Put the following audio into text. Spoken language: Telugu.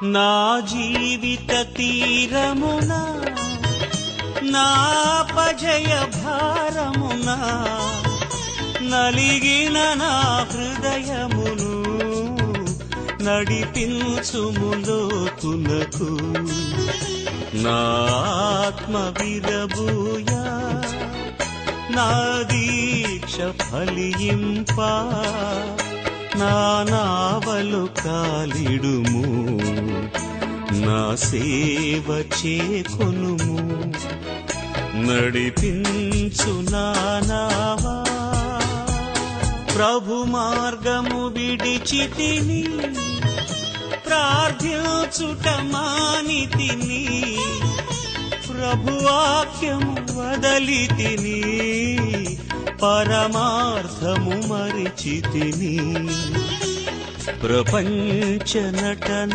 నా జీవిత తీరమున నాపజయ భారమున నలిగిన నా హృదయమును నడిపించుములోతునకు నా ఆత్మ విరబూయా నా దీక్ష ఫలింప నా నావలు కాలిడుము నా సేవ చేకొనుము నడిపించు నా నావా ప్రభు మార్గము విడిచితిని ప్రార్థించుట మానితిని ప్రభు వాక్యము వదలితిని పరమార్థము మరిచితిని ప్రపంచ నటన